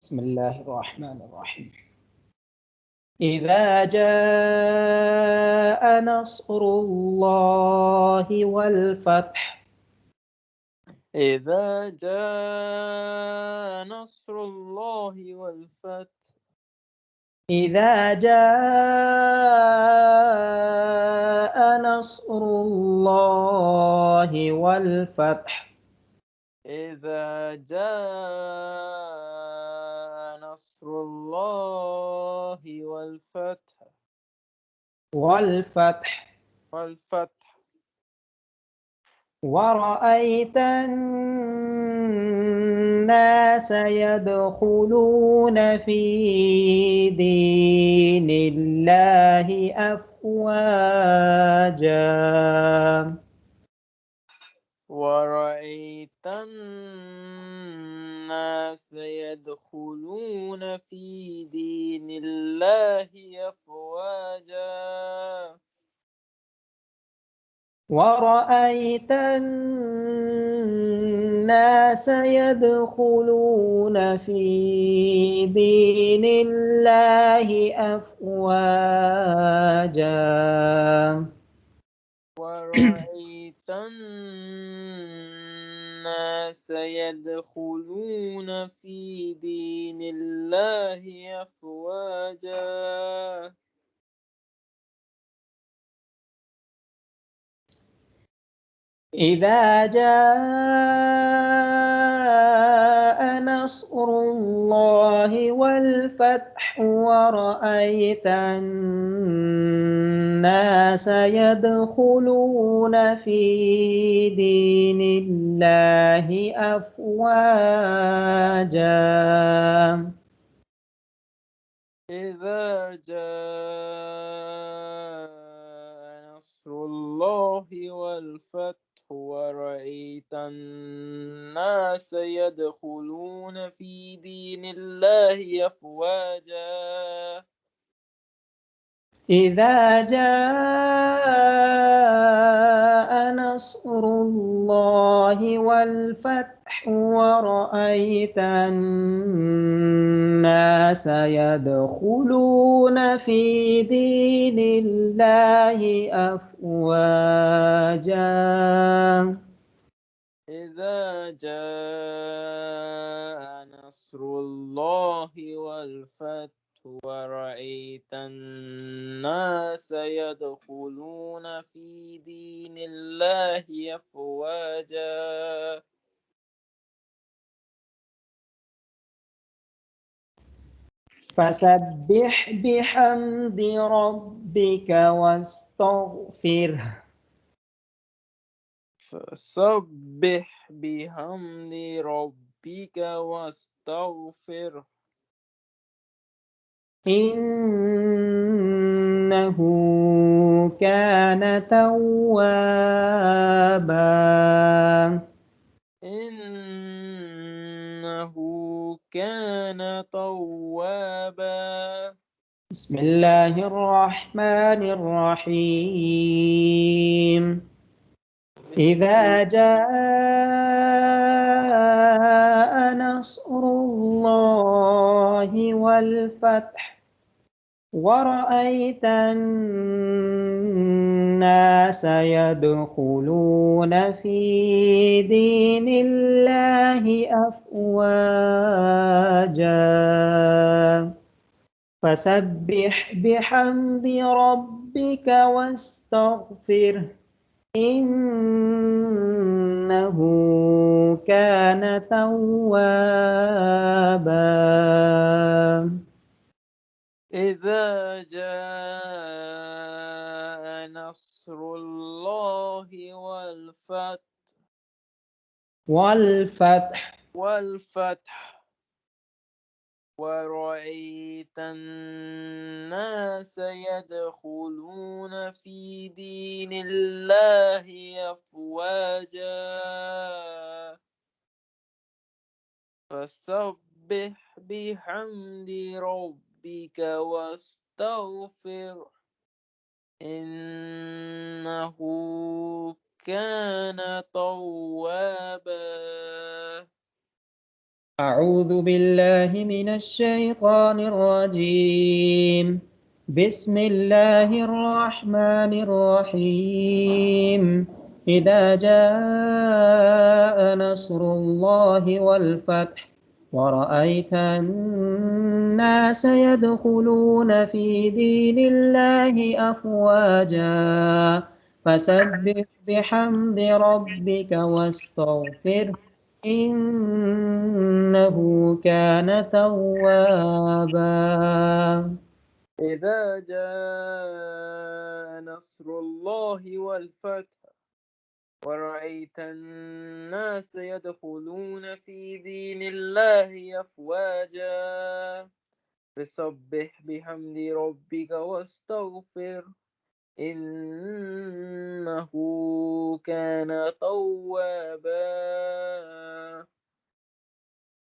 بسم الله الرحمن الرحيم. إذا جاء نصر الله والفتح. إذا جاء نصر الله والفتح. إذا جاء نصر الله والفتح. إذا جاء نصر الله والفتح. والفتح. ورأيت الناس يدخلون في دين الله أفواجا. ورأيت الناس يدخلون في دين الله أفواجا. ورأيت الناس يدخلون في دين الله أفواجا. ورأيت الناس يدخلون في دين الله أفواجا. إذا جاء نصر الله والفتح ورأيت الناس يدخلون في دين الله أفواجا. إذا جاء نصر الله والفتح ورأيت الناس يدخلون في دين الله أفواجا. إذا جاء نصر الله والفتح ورأيت الناس يدخلون في دين الله أفواجا. إذا جاء نصر الله والفتح ورأيت الناس يدخلون في دين الله أفواجا. فسبح بحمد ربك واستغفره. فسبح بحمد ربك واستغفره. إنه كان توابا. إنه كان توابا. بسم الله الرحمن الرحيم. إذا جاء نصر الله والفتح ورأيت الناس يدخلون في دين الله أفواجا. فسبح بحمد ربك واستغفره. إنه كان توابا. إذا جاء نصر الله والفتح ورأيت الناس يدخلون في دين الله أفواجا. فسبح بحمد ربك واستغفر. إنه كان توابا. أعوذ بالله من الشيطان الرجيم. بسم الله الرحمن الرحيم. إذا جاء نصر الله والفتح ورأيت الناس يدخلون في دين الله أفواجا فسبح بحمد ربك واستغفره إنه كان توابا. إذا جاء نصر الله والفتح ورأيت الناس يدخلون في دين الله أفواجا فسبح بحمد ربك واستغفر إنه كان توابا.